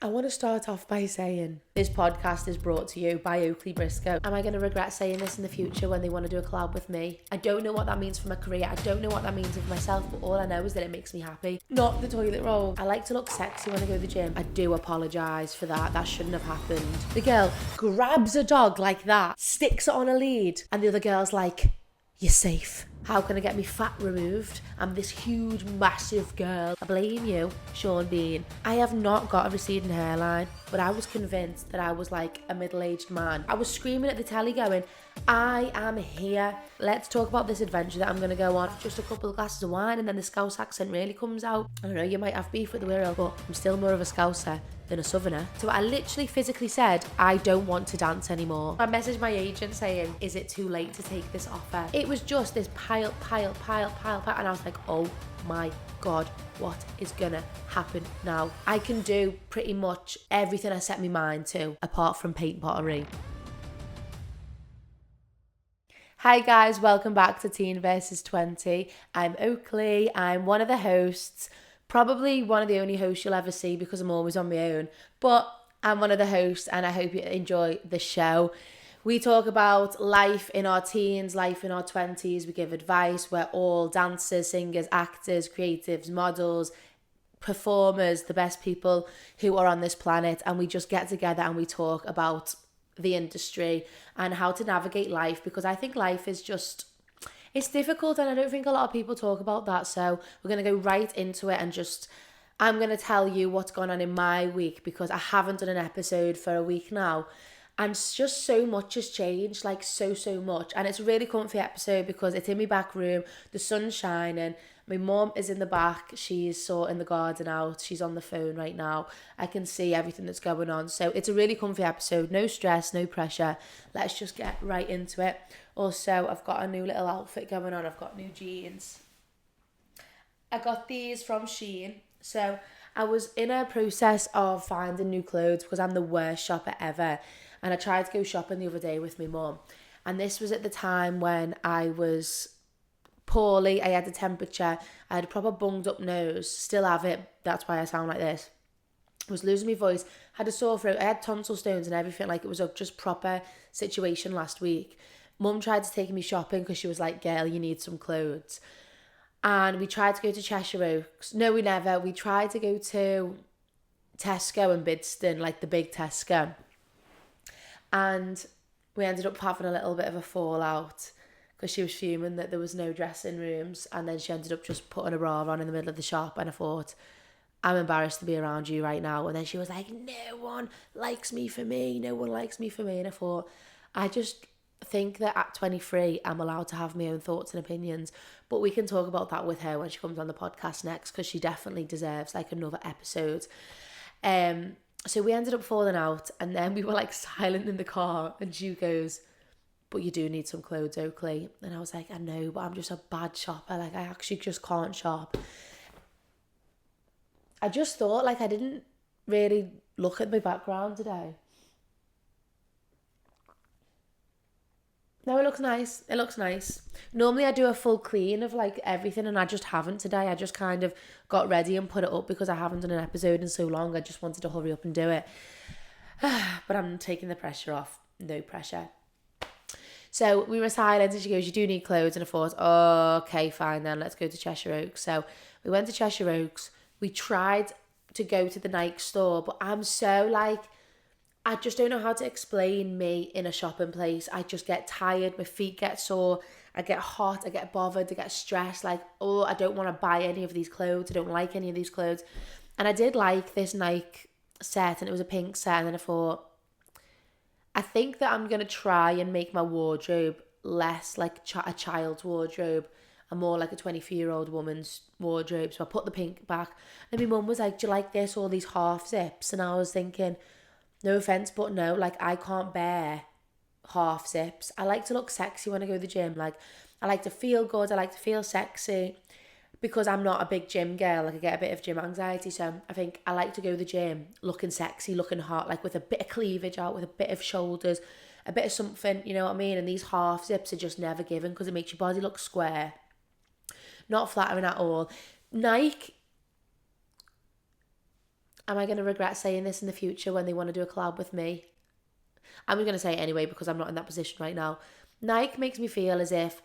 I want to start off by saying this podcast is brought to you by Oakleigh Briscoe. Am I going to regret saying this in the future when they want to do a collab with me? I don't know what that means for my career. I don't know what that means for myself, but all I know is that it makes me happy. Not the toilet roll. I like to look sexy when I go to the gym. I do apologise for that. That shouldn't have happened. The girl grabs a dog like that, sticks it on a lead, and the other girl's like, "You're safe. How can I get me fat removed? I'm this huge, massive girl." I blame you, Sean Bean. I have not got a receding hairline, but I was convinced that I was like a middle-aged man. I was screaming at the telly going, "I am here. Let's talk about this adventure that I'm going to go on. Just a couple of glasses of wine and then the Scouse accent really comes out." I don't know, you might have beef with the Wirral, but I'm still more of a Scouser than a Southerner. So I literally physically said, I don't want to dance anymore. I messaged my agent saying, is it too late to take this offer? It was just this pile, and I was like, oh my God, what is gonna happen now? I can do pretty much everything I set my mind to, apart from paint pottery. Hi guys, welcome back to Teen vs 20. I'm Oakleigh, I'm one of the hosts. Probably one of the only hosts you'll ever see because I'm always on my own. But I'm one of the hosts and I hope you enjoy the show. We talk about life in our teens, life in our 20s. We give advice. We're all dancers, singers, actors, creatives, models, performers, the best people who are on this planet. And we just get together and we talk about the industry and how to navigate life, because I think life is just... it's difficult and I don't think a lot of people talk about that. So we're going to go right into it and I'm going to tell you what's gone on in my week, because I haven't done an episode for a week now. And just so much has changed, like so much. And it's a really comfy episode because it's in my back room, the sun's shining, my mum is in the back, she's sorting the garden out, she's on the phone right now. I can see everything that's going on. So it's a really comfy episode, no stress, no pressure. Let's just get right into it. Also, I've got a new little outfit going on. I've got new jeans. I got these from Shein. So I was in a process of finding new clothes because I'm the worst shopper ever. And I tried to go shopping the other day with my mum. And this was at the time when I was poorly. I had a temperature. I had a proper bunged up nose. Still have it. That's why I sound like this. I was losing my voice. Had a sore throat. I had tonsil stones and everything. Like, it was a just proper situation last week. Mum tried to take me shopping because she was like, girl, you need some clothes. And we tried to go to Cheshire Oaks. No, we never. We tried to go to Tesco and Bidston, like the big Tesco. And we ended up having a little bit of a fallout because she was fuming that there was no dressing rooms. And then she ended up just putting a bra on in the middle of the shop. And I thought, I'm embarrassed to be around you right now. And then she was like, no one likes me for me. No one likes me for me. And I thought, I just think that at 23 I'm allowed to have my own thoughts and opinions, but we can talk about that with her when she comes on the podcast next, because she definitely deserves like another episode. So we ended up falling out, and then we were like silent in the car, and she goes, but you do need some clothes, Oakleigh. And I was like, I know, but I'm just a bad shopper. Like, I actually just can't shop. I just thought, like, I didn't really look at my background today. No, it looks nice. It looks nice. Normally I do a full clean of like everything, and I just haven't today. I just kind of got ready and put it up because I haven't done an episode in so long. I just wanted to hurry up and do it. But I'm taking the pressure off. No pressure. So we were silent and she goes, you do need clothes. And I thought, oh, okay, fine then. Let's go to Cheshire Oaks. So we went to Cheshire Oaks. We tried to go to the Nike store, but I'm so like... I just don't know how to explain me in a shopping place. I just get tired, my feet get sore, I get hot, I get bothered, I get stressed, like, oh, I don't want to buy any of these clothes, I don't like any of these clothes. And I did like this Nike set, and it was a pink set, and then I thought, I think that I'm going to try and make my wardrobe less like a child's wardrobe and more like a 23-year-old woman's wardrobe. So I put the pink back, and my mum was like, do you like this, all these half zips? And I was thinking... no offense, but no, like, I can't bear half zips. I like to look sexy when I go to the gym. Like, I like to feel good. I like to feel sexy because I'm not a big gym girl. Like, I get a bit of gym anxiety. So I think I like to go to the gym looking sexy, looking hot, like with a bit of cleavage out, with a bit of shoulders, a bit of something, you know what I mean? And these half zips are just never given because it makes your body look square. Not flattering at all. Nike, am I going to regret saying this in the future when they want to do a collab with me? I'm going to say it anyway because I'm not in that position right now. Nike makes me feel as if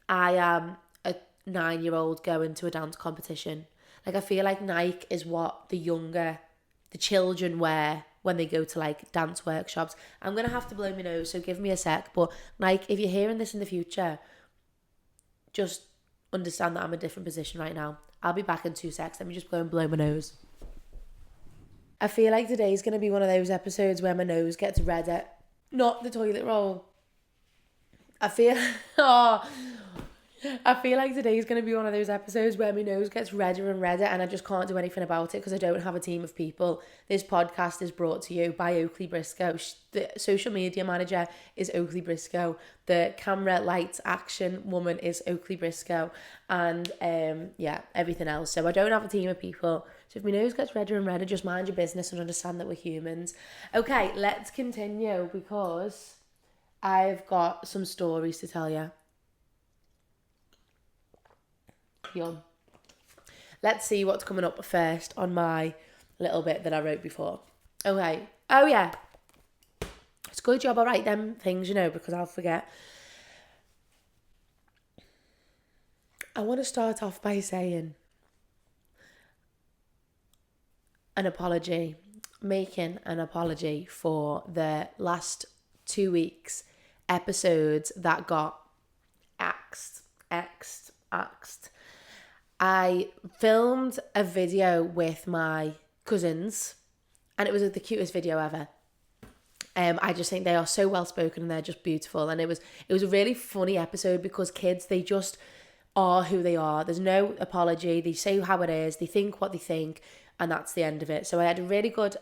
I am a 9-year-old going to a dance competition. Like, I feel like Nike is what the children wear when they go to like dance workshops. I'm going to have to blow my nose, so give me a sec. But Nike, if you're hearing this in the future, just understand that I'm in a different position right now. I'll be back in 2 secs. Let me just blow my nose. I feel like today's going to be one of those episodes where my nose gets redder. Not the toilet roll. I feel like today's going to be one of those episodes where my nose gets redder and redder and I just can't do anything about it because I don't have a team of people. This podcast is brought to you by Oakleigh Briscoe. The social media manager is Oakleigh Briscoe. The camera, lights, action woman is Oakleigh Briscoe. And everything else. So I don't have a team of people. So if my nose gets redder and redder, just mind your business and understand that we're humans. Okay, let's continue because I've got some stories to tell you. Yum. Let's see what's coming up first on my little bit that I wrote before. Okay. Oh, yeah. It's a good job I write them things, because I'll forget. I want to start off by saying making an apology for the last 2 weeks episodes that got axed. I filmed a video with my cousins and it was the cutest video ever. I just think they are so well spoken and they're just beautiful. And it was a really funny episode because kids, they just are who they are. There's no apology. They say how it is. They think what they think, and that's the end of it. So I had a really good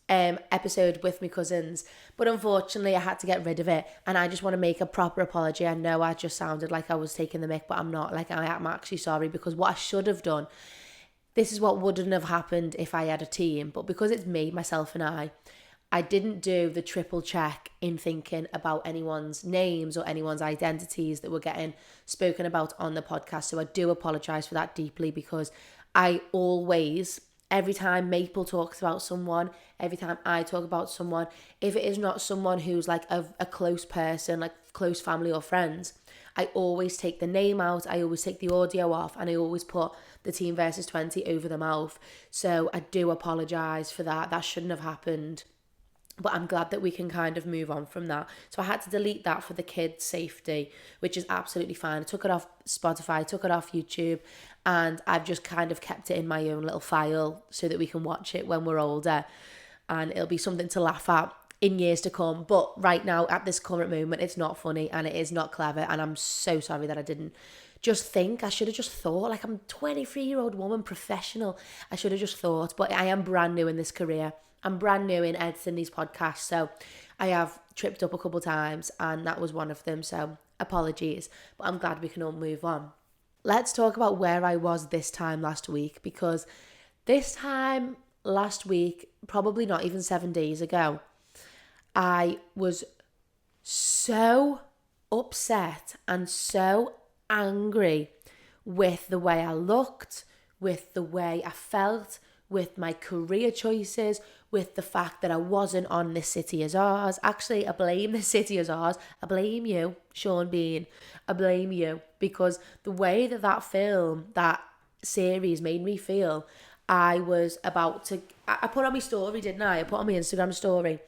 episode with my cousins, but unfortunately I had to get rid of it, and I just want to make a proper apology. I know I just sounded like I was taking the mick, but I'm not. Like, I am actually sorry, because what I should have done, this is what wouldn't have happened if I had a team, but because it's me, myself and I didn't do the triple check in thinking about anyone's names or anyone's identities that were getting spoken about on the podcast. So I do apologise for that deeply, because I always, every time Maple talks about someone, every time I talk about someone, if it is not someone who's like a close person, like close family or friends, I always take the name out, I always take the audio off, and I always put the Teen versus 20 over the mouth. So I do apologise for that. That shouldn't have happened. But I'm glad that we can kind of move on from that. So I had to delete that for the kids' safety, which is absolutely fine. I took it off Spotify, took it off YouTube, and I've just kind of kept it in my own little file so that we can watch it when we're older. And it'll be something to laugh at in years to come. But right now, at this current moment, it's not funny and it is not clever. And I'm so sorry that I didn't just think. I should have just thought. Like, I'm a 23-year-old woman, professional. I should have just thought. But I am brand new in this career. I'm brand new in editing these podcasts, so I have tripped up a couple times, and that was one of them, so apologies, but I'm glad we can all move on. Let's talk about where I was this time last week, because this time last week, probably not even 7 days ago, I was so upset and so angry with the way I looked, with the way I felt, with my career choices, with the fact that I wasn't on This City Is Ours. Actually, I blame This City Is Ours. I blame you, Sean Bean. I blame you, because the way that film, that series made me feel, I was about to... I put on my story, didn't I? I put on my Instagram story,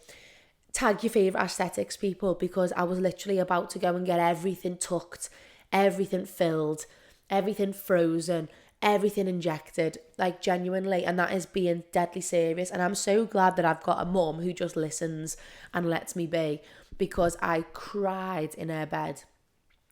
tag your favourite aesthetics, people, because I was literally about to go and get everything tucked, everything filled, everything frozen, everything injected, like genuinely, and that is being deadly serious. And I'm so glad that I've got a mum who just listens and lets me be, because I cried in her bed,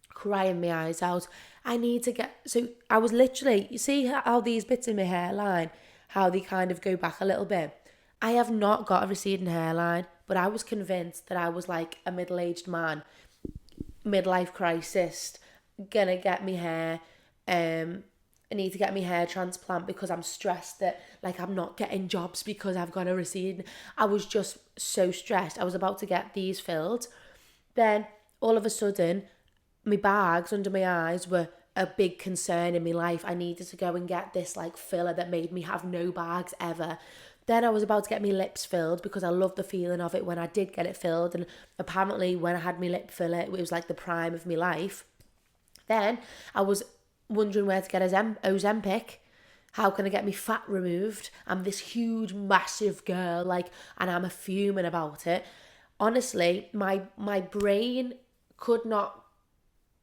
crying my eyes out. I need to get... So I was literally... You see how these bits in my hairline, how they kind of go back a little bit? I have not got a receding hairline, but I was convinced that I was like a middle-aged man, midlife crisis, gonna get me hair, I need to get my hair transplant because I'm stressed that, like, I'm not getting jobs because I've got a receding. I was just so stressed. I was about to get these filled. Then all of a sudden, my bags under my eyes were a big concern in my life. I needed to go and get this like filler that made me have no bags ever. Then I was about to get my lips filled because I loved the feeling of it when I did get it filled. And apparently when I had my lip filler, it was like the prime of my life. Then I was wondering where to get Ozempic. How can I get me fat removed? I'm this huge, massive girl, like, and I'm fuming about it. Honestly, my brain could not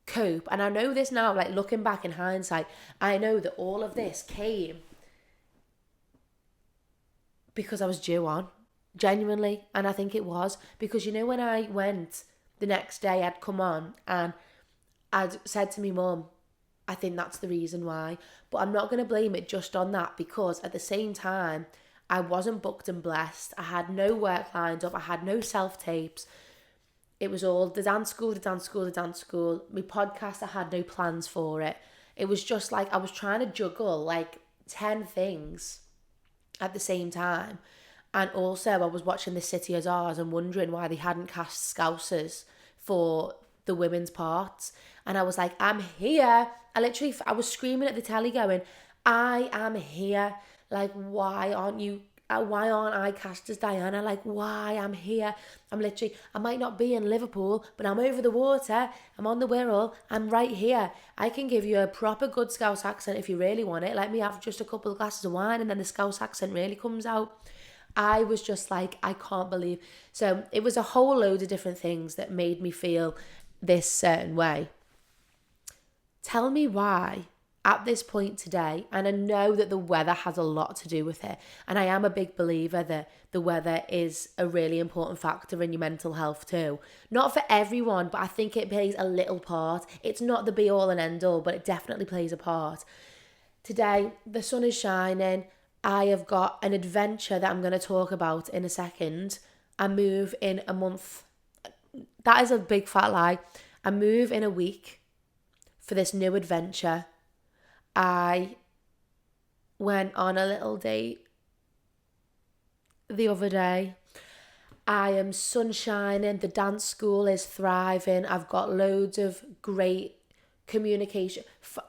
cope. And I know this now, like looking back in hindsight, I know that all of this came because I was due on, genuinely. And I think it was because, you know, when I went the next day, I'd come on and I'd said to me mum, I think that's the reason why. But I'm not going to blame it just on that, because at the same time, I wasn't booked and blessed. I had no work lined up. I had no self-tapes. It was all the dance school. My podcast, I had no plans for it. It was just like I was trying to juggle like 10 things at the same time. And also I was watching The City of Ours and wondering why they hadn't cast Scousers for the women's parts. And I was like, I'm here. I was screaming at the telly going, I am here. Like, why aren't I cast as Diana? Like, why? I'm here. I might not be in Liverpool, but I'm over the water. I'm on the Wirral. I'm right here. I can give you a proper good Scouse accent if you really want it. Let me have just a couple of glasses of wine and then the Scouse accent really comes out. I was just like, I can't believe. So it was a whole load of different things that made me feel this certain way. Tell me why at this point today, and I know that the weather has a lot to do with it, and I am a big believer that the weather is a really important factor in your mental health too. Not for everyone, but I think it plays a little part. It's not the be all and end all, but it definitely plays a part. Today, the sun is shining. I have got an adventure that I'm going to talk about in a second. I move in a month. That is a big fat lie. I move in a week for this new adventure. I went on a little date the other day. I am sunshining. The dance school is thriving. I've got loads of great communication.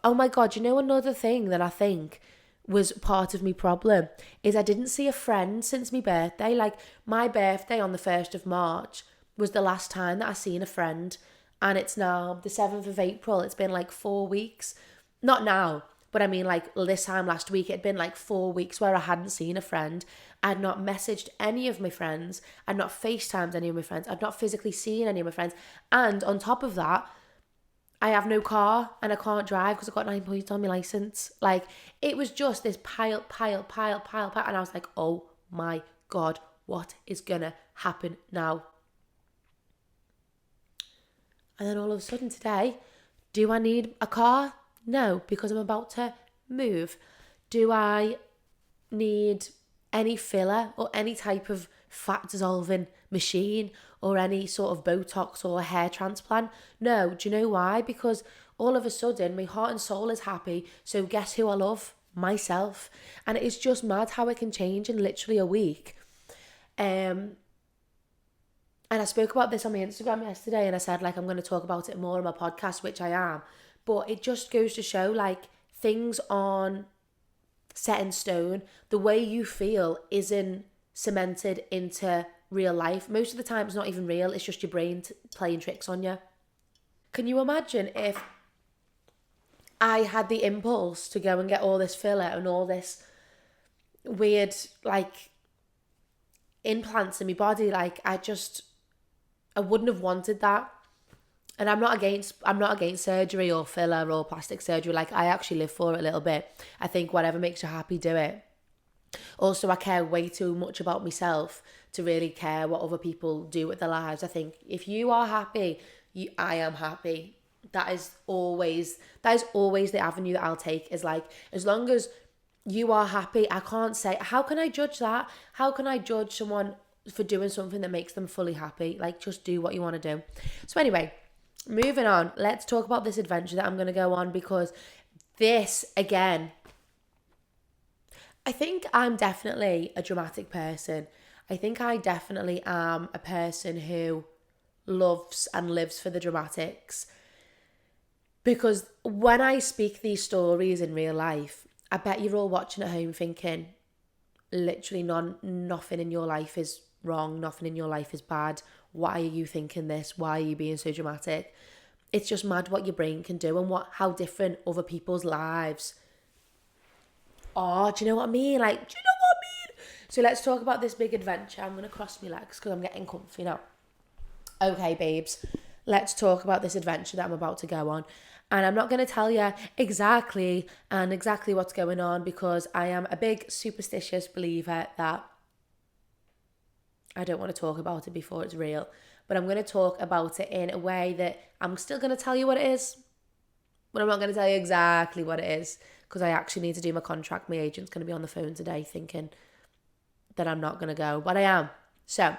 Oh my God, you know another thing that I think was part of my problem is I didn't see a friend since my birthday. Like, my birthday on the 1st of March was the last time that I seen a friend. And it's now the 7th of April. It's been like 4 weeks. Not now, but I mean like this time last week, it'd been like 4 weeks where I hadn't seen a friend. I'd not messaged any of my friends. I'd not FaceTimed any of my friends. I'd not physically seen any of my friends. And on top of that, I have no car and I can't drive because I've got 9 points on my license. Like, it was just this pile. And I was like, oh my God, what is gonna happen now? And then all of a sudden today, do I need a car? No, because I'm about to move. Do I need any filler or any type of fat dissolving machine or any sort of Botox or hair transplant? No. Do you know why? Because all of a sudden my heart and soul is happy. So guess who I love? Myself. And it's just mad how it can change in literally a week. And I spoke about this on my Instagram yesterday, and I said, like, I'm going to talk about it more on my podcast, which I am. But it just goes to show, like, things aren't set in stone. The way you feel isn't cemented into real life. Most of the time, it's not even real. It's just your brain playing tricks on you. Can you imagine if I had the impulse to go and get all this filler and all this weird, like, implants in my body? Like, I wouldn't have wanted that. And I'm not against surgery or filler or plastic surgery. Like, I actually live for it a little bit. I think whatever makes you happy, do it. Also, I care way too much about myself to really care what other people do with their lives. I think if you are happy, I am happy. That is always the avenue that I'll take, is like, as long as you are happy. I can't say, how can I judge that? How can I judge someone for doing something that makes them fully happy? Like, just do what you want to do. So anyway, moving on, let's talk about this adventure that I'm going to go on, because this, again, I think I'm definitely a dramatic person. I think I definitely am a person who loves and lives for the dramatics, because when I speak these stories in real life, I bet you're all watching at home thinking, literally nothing in your life is wrong, nothing in your life is bad. Why are you thinking this? Why are you being so dramatic? It's just mad what your brain can do and how different other people's lives are. Do you know what I mean? Like, do you know what I mean? So let's talk about this big adventure. I'm going to cross my legs because I'm getting comfy now. Okay, babes, let's talk about this adventure that I'm about to go on. And I'm not going to tell you exactly what's going on because I am a big superstitious believer that I don't want to talk about it before it's real. But I'm going to talk about it in a way that I'm still going to tell you what it is, but I'm not going to tell you exactly what it is because I actually need to do my contract. My agent's going to be on the phone today thinking that I'm not going to go, but I am. So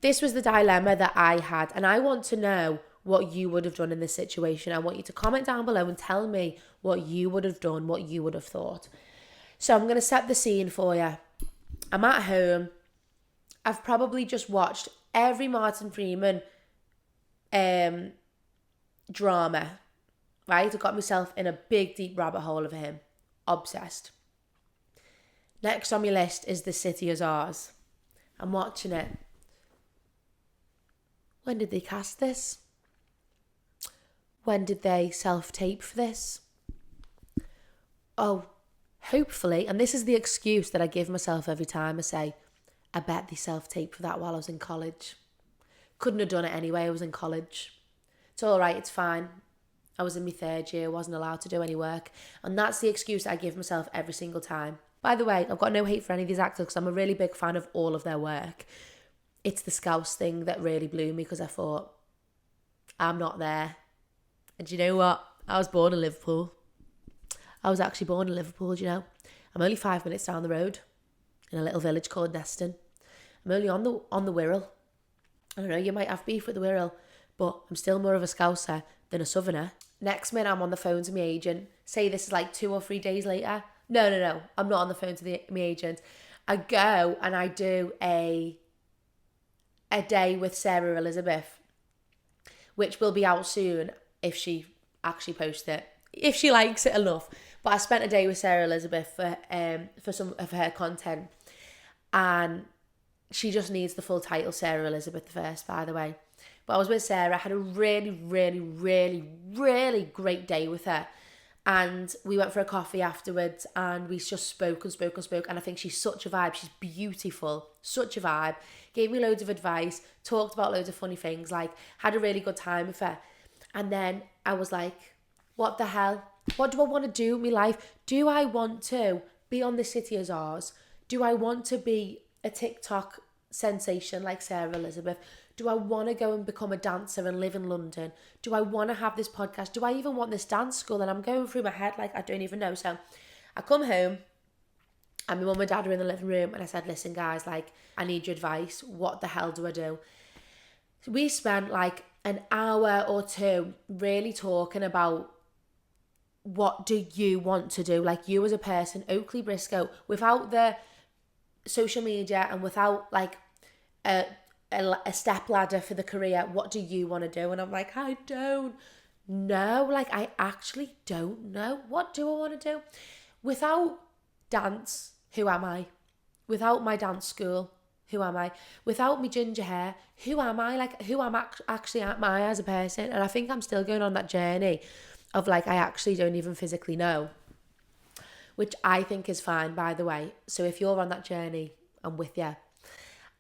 this was the dilemma that I had, and I want to know what you would have done in this situation. I want you to comment down below and tell me what you would have done, what you would have thought. So I'm going to set the scene for you. I'm at home. I've probably just watched every Martin Freeman drama, right? I got myself in a big, deep rabbit hole of him. Obsessed. Next on my list is The City Is Ours. I'm watching it. When did they cast this? When did they self-tape for this? Oh, hopefully, and this is the excuse that I give myself every time I say, I bet they self-taped for that while I was in college. Couldn't have done it anyway, I was in college. It's all right, it's fine. I was in my third year, wasn't allowed to do any work. And that's the excuse I give myself every single time. By the way, I've got no hate for any of these actors because I'm a really big fan of all of their work. It's the Scouse thing that really blew me because I thought, I'm not there. And do you know what? I was born in Liverpool. I was actually born in Liverpool, do you know? I'm only 5 minutes down the road in a little village called Neston. I'm only on the Wirral. I don't know, you might have beef with the Wirral, but I'm still more of a Scouser than a Southerner. Next minute, I'm on the phone to my agent. Say this is like 2 or 3 days later. No. I'm not on the phone to my agent. I go and I do a day with Sarah Elizabeth, which will be out soon if she actually posts it, if she likes it enough. But I spent a day with Sarah Elizabeth for some of her content, and she just needs the full title, Sarah Elizabeth First, by the way. But I was with Sarah, had a really, really, really, really great day with her. And we went for a coffee afterwards and we just spoke. And I think she's such a vibe. She's beautiful, such a vibe. Gave me loads of advice, talked about loads of funny things, like had a really good time with her. And then I was like, what the hell? What do I want to do with my life? Do I want to be on The City Is Ours? Do I want to be a TikTok sensation like Sarah Elizabeth? Do I want to go and become a dancer and live in London? Do I want to have this podcast? Do I even want this dance school? And I'm going through my head like I don't even know. So I come home and my mum and dad are in the living room and I said, listen guys, like I need your advice. What the hell do I do? So we spent like an hour or two really talking about what do you want to do? Like you as a person, Oakleigh Briscoe, without the social media and without like a step ladder for the career, what do you want to do? And I'm like, I don't know. Like, I actually don't know. What do I want to do? Without dance, who am I? Without my dance school, who am I? Without my ginger hair, who am I? Like, who am I actually am I as a person? And I think I'm still going on that journey of like, I actually don't even physically know, which I think is fine, by the way. So if you're on that journey, I'm with you.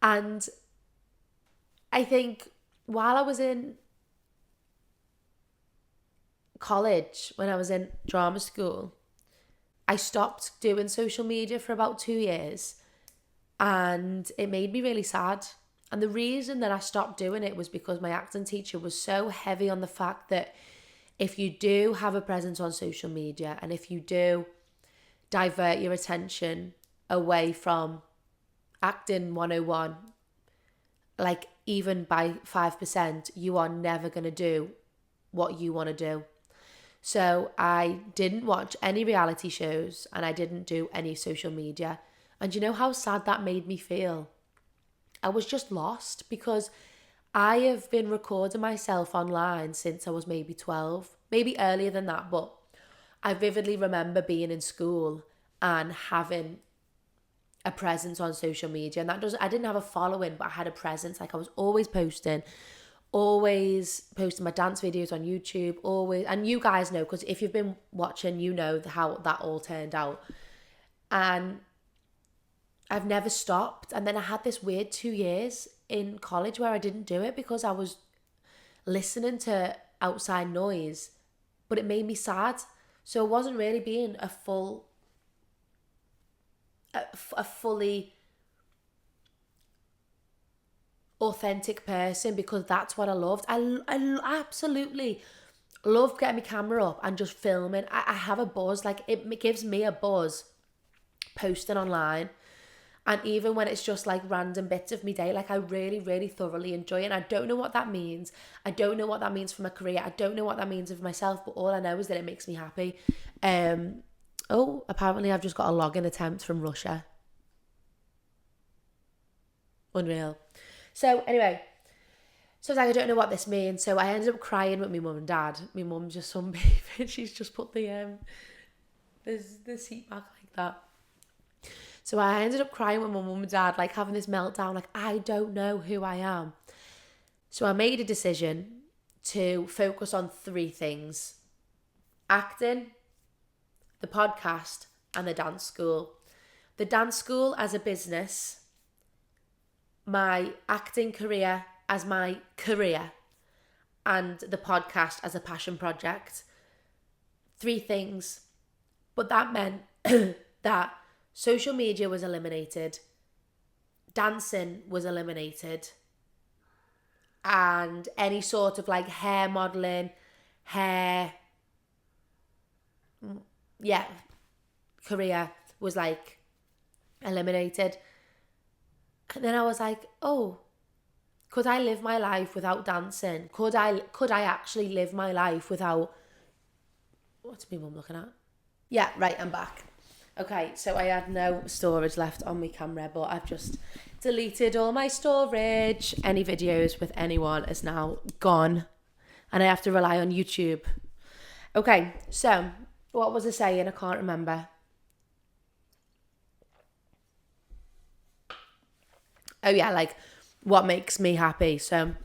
And I think while I was in college, when I was in drama school, I stopped doing social media for about 2 years and it made me really sad. And the reason that I stopped doing it was because my acting teacher was so heavy on the fact that if you do have a presence on social media and if you do divert your attention away from acting 101, like even by 5%, you are never going to do what you want to do. So I didn't watch any reality shows and I didn't do any social media. And you know how sad that made me feel? I was just lost because I have been recording myself online since I was maybe 12, maybe earlier than that, but I vividly remember being in school and having a presence on social media, and I didn't have a following, but I had a presence. Like I was always posting my dance videos on YouTube, always. And you guys know, because if you've been watching, you know how that all turned out. And I've never stopped. And then I had this weird 2 years in college where I didn't do it because I was listening to outside noise, but it made me sad. So it wasn't really being a fully authentic person, because that's what I loved. I absolutely love getting my camera up and just filming. I have a buzz. Like it gives me a buzz posting online. And even when it's just like random bits of my day, like I really, really thoroughly enjoy it. And I don't know what that means. I don't know what that means for my career. I don't know what that means of myself, but all I know is that it makes me happy. Apparently I've just got a login attempt from Russia. Unreal. So anyway, so I was like, I don't know what this means. So I ended up crying with my mum and dad. My mum's just sunbathing. She's just put the seat back like that. So I ended up crying with my mum and dad, like having this meltdown, like I don't know who I am. So I made a decision to focus on 3 things: acting, the podcast, and the dance school. The dance school as a business, my acting career as my career, and the podcast as a passion project. 3 things. But that meant that social media was eliminated, dancing was eliminated, and any sort of like hair modelling, career was like eliminated. And then I was like, oh, could I live my life without dancing? Could I actually live my life without... What's my mum looking at? Yeah, right, I'm back. Okay, so I had no storage left on my camera, but I've just deleted all my storage. Any videos with anyone is now gone, and I have to rely on YouTube. Okay, so what was I saying? I can't remember. Oh yeah, like what makes me happy. So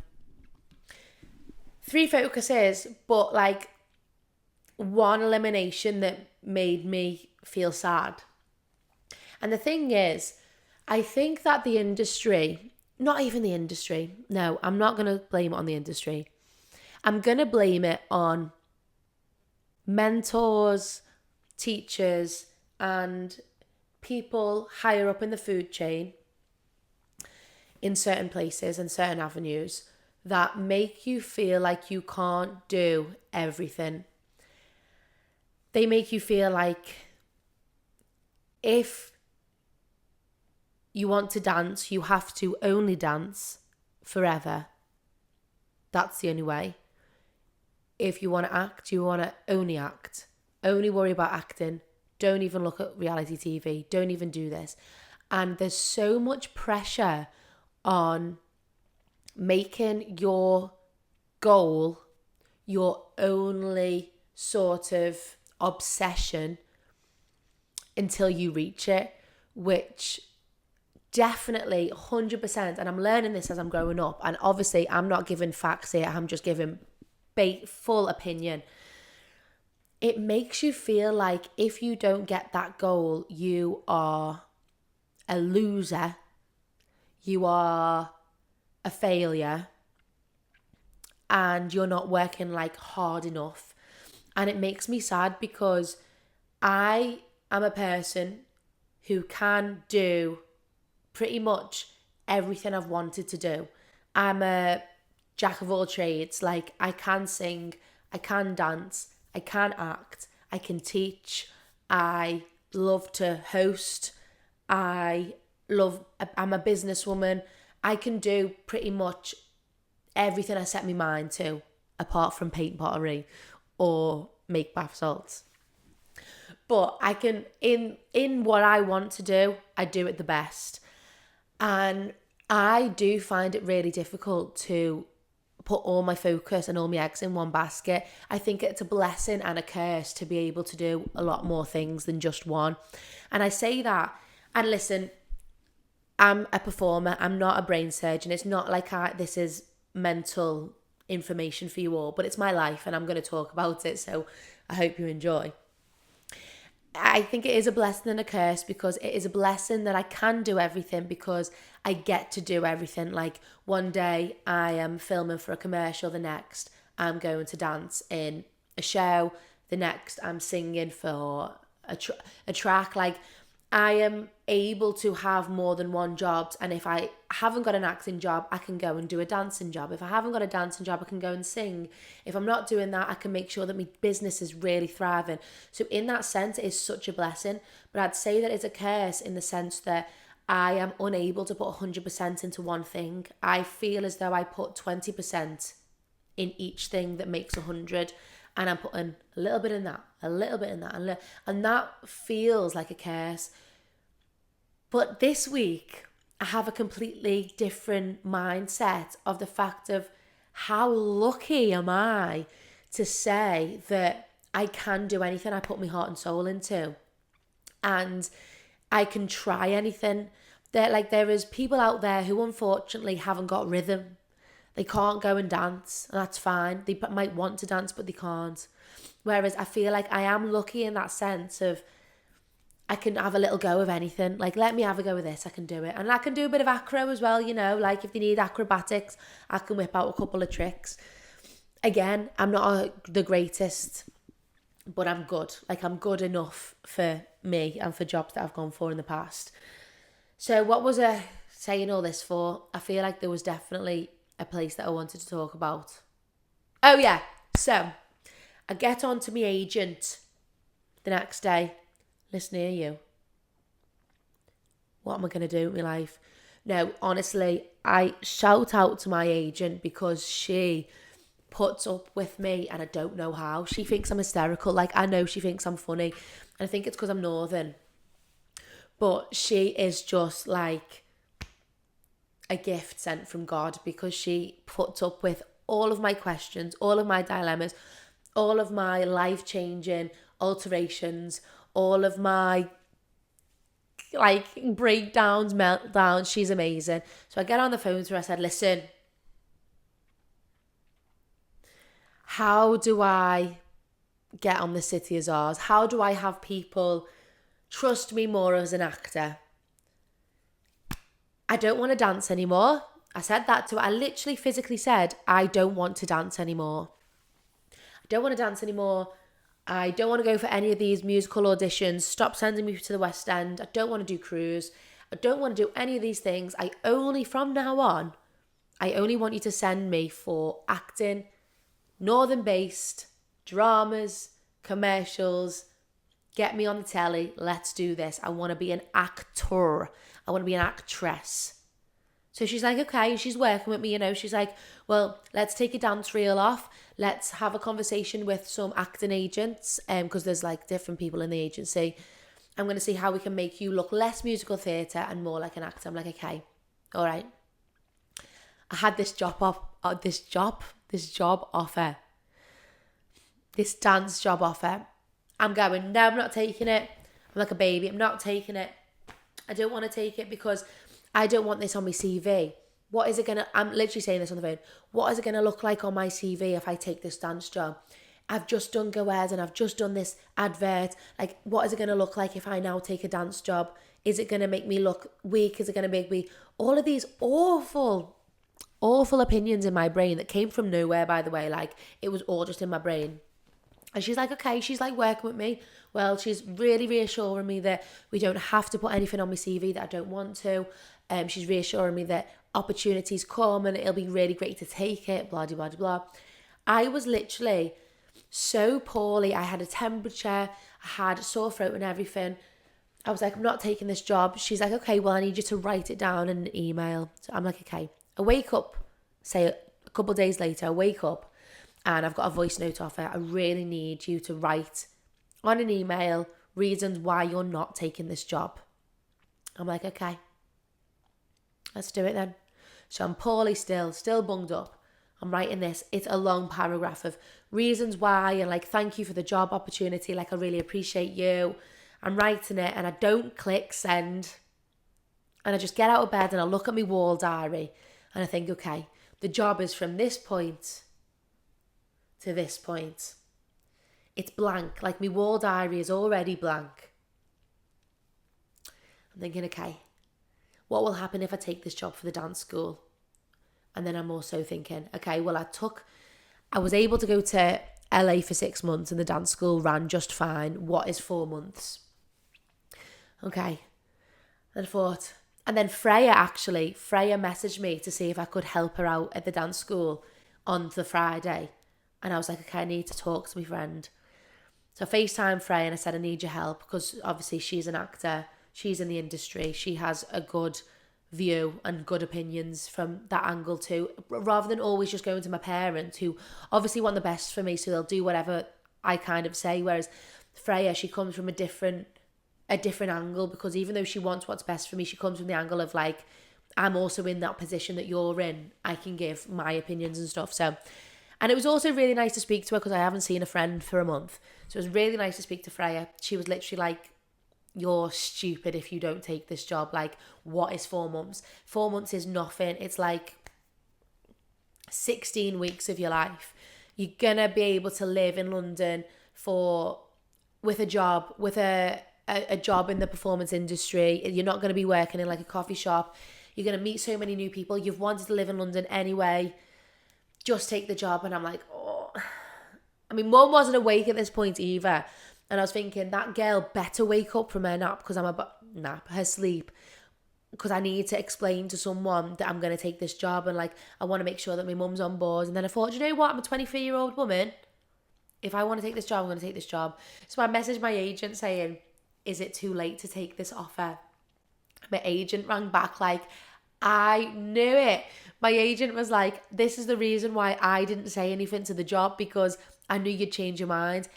3 focuses, but like 1 elimination that made me feel sad. And the thing is, I think that the industry, not even the industry, no, I'm not going to blame it on the industry. I'm going to blame it on mentors, teachers, and people higher up in the food chain in certain places and certain avenues that make you feel like you can't do everything. They make you feel like if you want to dance, you have to only dance forever. That's the only way. If you want to act, you want to only act. Only worry about acting. Don't even look at reality TV. Don't even do this. And there's so much pressure on making your goal your only sort of obsession until you reach it, which definitely 100%, and I'm learning this as I'm growing up, and obviously I'm not giving facts here, I'm just giving full opinion. It makes you feel like if you don't get that goal, you are a loser, you are a failure, and you're not working like hard enough. And it makes me sad because I am a person who can do pretty much everything I've wanted to do. I'm a jack of all trades. Like, I can sing, I can dance, I can act, I can teach, I love to host, I'm a businesswoman. I can do pretty much everything I set my mind to, apart from paint pottery or make bath salts. But I can, in what I want to do, I do it the best. And I do find it really difficult to put all my focus and all my eggs in one basket. I think it's a blessing and a curse to be able to do a lot more things than just one. And I say that, and listen, I'm a performer. I'm not a brain surgeon. It's not like this is mental information for you all, but it's my life and I'm going to talk about it. So I hope you enjoy. I think it is a blessing and a curse, because it is a blessing that I can do everything because I get to do everything. Like one day I am filming for a commercial, the next I'm going to dance in a show, the next I'm singing for a track. Like I am able to have more than one job, and if I haven't got an acting job, I can go and do a dancing job. If I haven't got a dancing job, I can go and sing. If I'm not doing that, I can make sure that my business is really thriving. So in that sense, it is such a blessing. But I'd say that it's a curse in the sense that I am unable to put 100% into one thing. I feel as though I put 20% in each thing that makes 100, and I'm putting a little bit in that, a little bit in that, and that feels like a curse. But this week, I have a completely different mindset of the fact of how lucky am I to say that I can do anything I put my heart and soul into, and I can try anything. There is people out there who unfortunately haven't got rhythm. They can't go and dance, and that's fine. They might want to dance, but they can't. Whereas I feel like I am lucky in that sense of I can have a little go of anything. Like, let me have a go with this, I can do it. And I can do a bit of acro as well, like if they need acrobatics, I can whip out a couple of tricks. Again, I'm not the greatest, but I'm good. Like, I'm good enough for me and for jobs that I've gone for in the past. So what was I saying all this for? I feel like there was definitely a place that I wanted to talk about. Oh yeah, so I get on to my agent the next day. Listen here, you. What am I going to do with my life? No, honestly, I shout out to my agent because she puts up with me and I don't know how. She thinks I'm hysterical. Like, I know she thinks I'm funny. And I think it's because I'm northern. But she is just like a gift sent from God, because she puts up with all of my questions, all of my dilemmas, all of my life-changing alterations, all of my breakdowns, meltdowns. She's amazing. So I get on the phone to her. I said, listen, how do I get on the City of Czars? How do I have people trust me more as an actor? I don't want to dance anymore. I said that to her. I literally physically said, I don't want to dance anymore. I don't want to dance anymore. I don't want to go for any of these musical auditions. Stop sending me to the West End. I don't want to do crews. I don't want to do any of these things. From now on, I only want you to send me for acting, northern-based, dramas, commercials. Get me on the telly. Let's do this. I want to be an actor. I want to be an actress. So she's like, okay. She's working with me, She's like, well, let's take a dance reel off. Let's have a conversation with some acting agents, because there's different people in the agency. I'm going to see how we can make you look less musical theatre and more like an actor. I'm like, okay, all right. I had this job offer, this dance job offer. I'm going, no, I'm not taking it. I'm like a baby. I'm not taking it. I don't want to take it because I don't want this on my CV. I'm literally saying this on the phone. What is it going to look like on my CV if I take this dance job? I've just done Go Ahead and I've just done this advert. What is it going to look like if I now take a dance job? Is it going to make me look weak? Is it going to make me... All of these awful opinions in my brain that came from nowhere, by the way. It was all just in my brain. And she's like, okay, she's working with me. Well, she's really reassuring me that we don't have to put anything on my CV that I don't want to. She's reassuring me that opportunities come and it'll be really great to take it, blah, blah, blah, blah. I was literally so poorly. I had a temperature. I had a sore throat and everything. I was like, I'm not taking this job. She's like, okay, well, I need you to write it down in an email. So I'm like, okay. I wake up, say a couple of days later, I wake up and I've got a voice note off her. I really need you to write on an email reasons why you're not taking this job. I'm like, okay, let's do it then. So I'm poorly still bunged up. I'm writing this. It's a long paragraph of reasons why and thank you for the job opportunity. I really appreciate you. I'm writing it and I don't click send. And I just get out of bed and I look at my wall diary and I think, okay, the job is from this point to this point. It's blank. Like, my wall diary is already blank. I'm thinking, okay, what will happen if I take this job for the dance school? And then I'm also thinking, okay, well, I was able to go to LA for 6 months and the dance school ran just fine. What is 4 months? Okay. And I thought, and then Freya messaged me to see if I could help her out at the dance school on the Friday. And I was like, okay, I need to talk to my friend. So I FaceTimed Freya and I said, I need your help, because obviously she's an actor. She's in the industry. She has a good view and good opinions from that angle too, rather than always just going to my parents, who obviously want the best for me, so they'll do whatever I kind of say. Whereas Freya, she comes from a different angle, because even though she wants what's best for me, she comes from the angle of like, I'm also in that position that you're in. I can give my opinions and stuff. So, and it was also really nice to speak to her, because I haven't seen a friend for a month. So it was really nice to speak to Freya. She was literally like, you're stupid if you don't take this job. Like, what is 4 months? 4 months is nothing. It's like 16 weeks of your life. You're gonna be able to live in London with a job in the performance industry. You're not going to be working in like a coffee shop. You're going to meet so many new people. You've wanted to live in London anyway. Just take the job. And I'm like, oh. I mean, Mum wasn't awake at this point either. And I was thinking, that girl better wake up from her nap, because her sleep. Because I need to explain to someone that I'm going to take this job, and like, I want to make sure that my mum's on board. And then I thought, you know what? I'm a 23-year-old woman. If I want to take this job, I'm going to take this job. So I messaged my agent saying, is it too late to take this offer? My agent rang back like, I knew it. My agent was like, this is the reason why I didn't say anything to the job, because I knew you'd change your mind.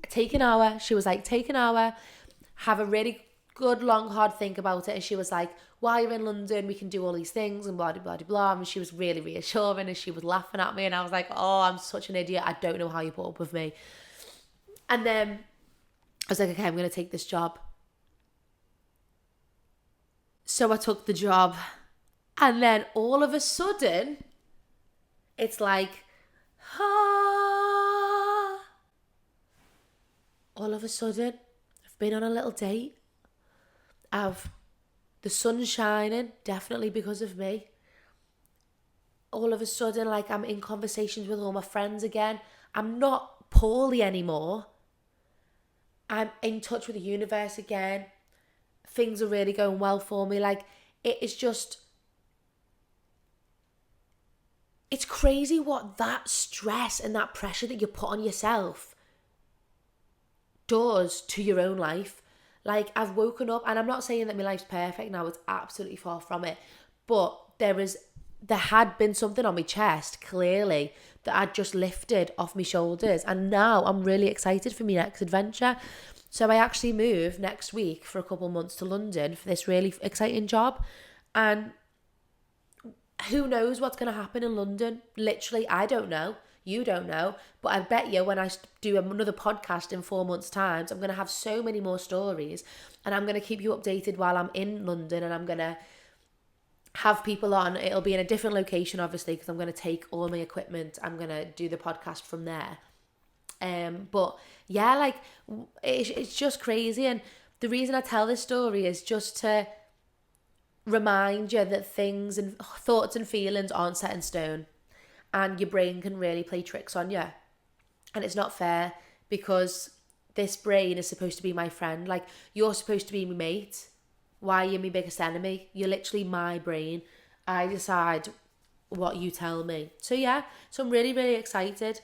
Take an hour. She was like, take an hour, have a really good, long, hard think about it. And she was like, while you're in London, we can do all these things and blah, blah, blah, blah. And she was really reassuring, and she was laughing at me. And I was like, oh, I'm such an idiot. I don't know how you put up with me. And then I was like, okay, I'm going to take this job. So I took the job. And then all of a sudden, it's like, all of a sudden, I've been on a little date. The sun's shining, definitely because of me. All of a sudden, like, I'm in conversations with all my friends again. I'm not poorly anymore. I'm in touch with the universe again. Things are really going well for me. Like, it is just, it's crazy what that stress and that pressure that you put on yourself does to your own life. Like, I've woken up, and I'm not saying that my life's perfect now. It's absolutely far from it. But there had been something on my chest, clearly, that I'd just lifted off my shoulders. And now I'm really excited for my next adventure. So I actually move next week for a couple months to London for this really exciting job. And who knows what's going to happen in London? Literally, I don't know. You don't know. But I bet you when I do another podcast in 4 months' time, I'm going to have so many more stories. And I'm going to keep you updated while I'm in London. And I'm going to have people on. It'll be in a different location, obviously, because I'm going to take all my equipment. I'm going to do the podcast from there. But yeah, like, it's just crazy. And the reason I tell this story is just to remind you that things and thoughts and feelings aren't set in stone. And your brain can really play tricks on you. And it's not fair, because this brain is supposed to be my friend. Like, you're supposed to be my mate. Why are you my biggest enemy? You're literally my brain. I decide what you tell me. So yeah, so I'm really, really excited.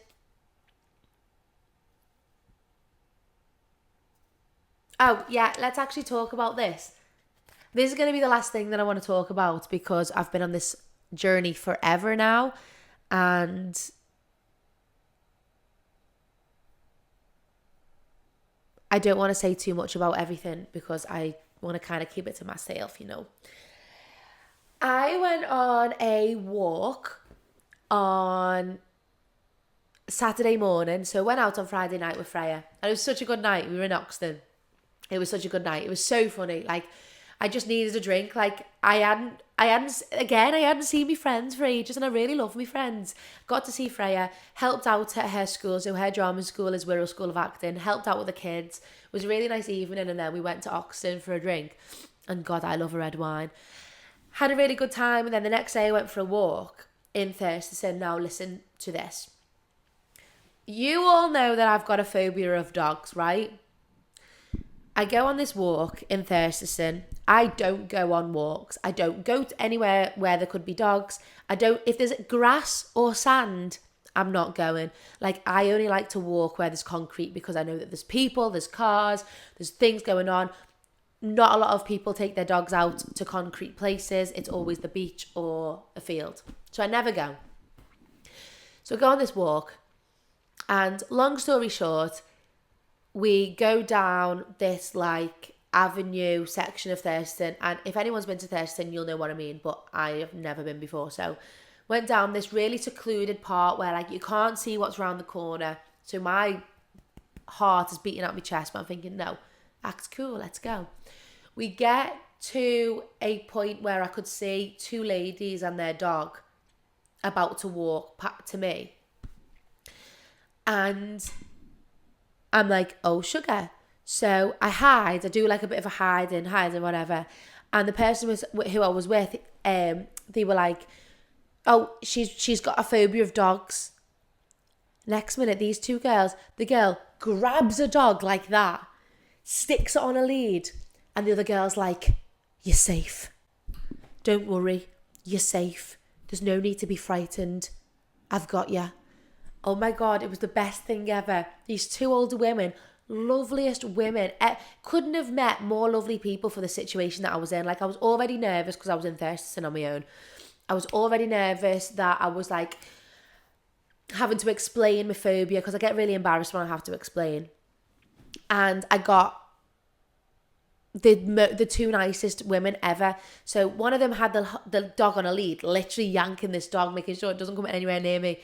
Oh yeah, let's actually talk about this. This is going to be the last thing that I want to talk about, because I've been on this journey forever now. And I don't want to say too much about everything, because I want to kind of keep it to myself, you know. I went on a walk on Saturday morning. So I went out on Friday night with Freya. And it was such a good night. We were in Oxton. It was such a good night. It was so funny. Like, I just needed a drink. Like, I hadn't seen my friends for ages, and I really love my friends. Got to see Freya, helped out at her school, so her drama school is Wirral School of Acting, helped out with the kids. It was a really nice evening, and then we went to Oxton for a drink. And God, I love a red wine. Had a really good time, and then the next day I went for a walk in Thurston. Now listen to this. You all know that I've got a phobia of dogs, right? I go on this walk in Thurston. I don't go on walks. I don't go to anywhere where there could be dogs. If there's grass or sand, I'm not going. Like, I only like to walk where there's concrete because I know that there's people, there's cars, there's things going on. Not a lot of people take their dogs out to concrete places. It's always the beach or a field. So I never go. So I go on this walk, and long story short, we go down this like avenue section of Thurston, and if anyone's been to Thurston, you'll know what I mean, but I have never been before. So went down this really secluded part where like you can't see what's around the corner. So my heart is beating at my chest, but I'm thinking, no, that's cool, let's go. We get to a point where I could see two ladies and their dog about to walk to me. And I'm like, oh, sugar. So I hide. I do like a bit of a hiding, whatever. And the person who I was with, they were like, oh, she's got a phobia of dogs. Next minute, these two girls, the girl grabs a dog like that, sticks it on a lead, and the other girl's like, you're safe. Don't worry, you're safe. There's no need to be frightened. I've got you. Oh my God, it was the best thing ever. These two older women, loveliest women. Couldn't have met more lovely people for the situation that I was in. Like, I was already nervous because I was in Thurston on my own. I was already nervous that I was like having to explain my phobia, because I get really embarrassed when I have to explain. And I got the two nicest women ever. So one of them had the dog on a lead, literally yanking this dog, making sure it doesn't come anywhere near me.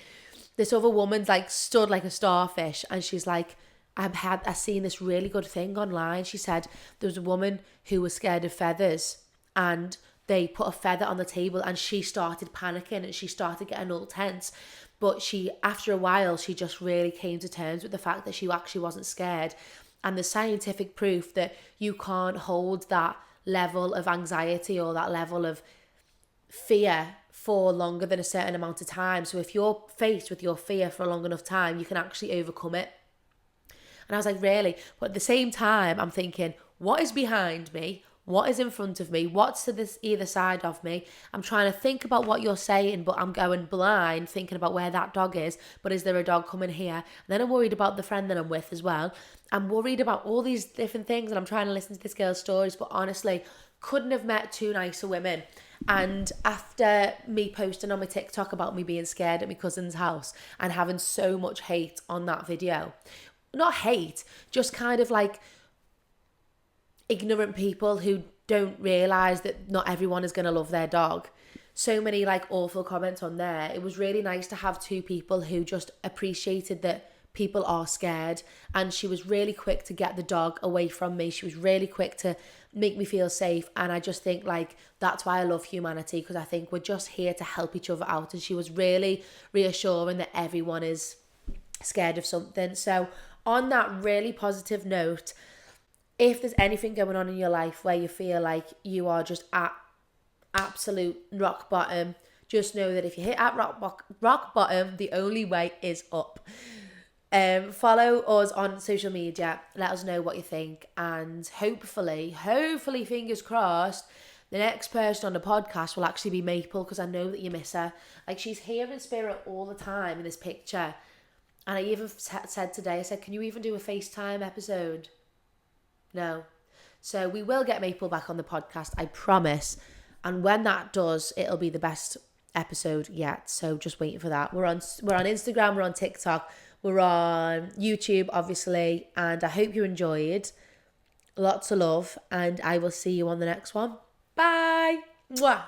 This other woman's like stood like a starfish, and she's like, I've seen this really good thing online. She said there was a woman who was scared of feathers, and they put a feather on the table, and she started panicking and she started getting all tense. But after a while, she just really came to terms with the fact that she actually wasn't scared. And the scientific proof that you can't hold that level of anxiety or that level of fear for longer than a certain amount of time. So if you're faced with your fear for a long enough time, you can actually overcome it. And I was like, really? But at the same time, I'm thinking, what is behind me? What is in front of me? What's to this either side of me? I'm trying to think about what you're saying, but I'm going blind thinking about where that dog is. But is there a dog coming here? And then I'm worried about the friend that I'm with as well. I'm worried about all these different things, and I'm trying to listen to this girl's stories, but honestly, couldn't have met two nicer women. And after me posting on my TikTok about me being scared at my cousin's house and having so much hate on that video, not hate, just kind of like ignorant people who don't realise that not everyone is going to love their dog. So many like awful comments on there. It was really nice to have two people who just appreciated that people are scared, and she was really quick to get the dog away from me. She was really quick to make me feel safe, and I just think like that's why I love humanity, because I think we're just here to help each other out, and she was really reassuring that everyone is scared of something. So on that really positive note, if there's anything going on in your life where you feel like you are just at absolute rock bottom, just know that if you hit at rock bottom, the only way is up. Follow us on social media, let us know what you think, and hopefully, fingers crossed, the next person on the podcast will actually be Maple, because I know that you miss her. Like, she's here in spirit all the time in this picture, and I even said today, I said, can you even do a FaceTime episode? No. So we will get Maple back on the podcast, I promise, and when that does, it'll be the best episode yet, so just waiting for that. We're on Instagram, we're on TikTok, we're on YouTube, obviously, and I hope you enjoyed. Lots of love, and I will see you on the next one. Bye! Mwah!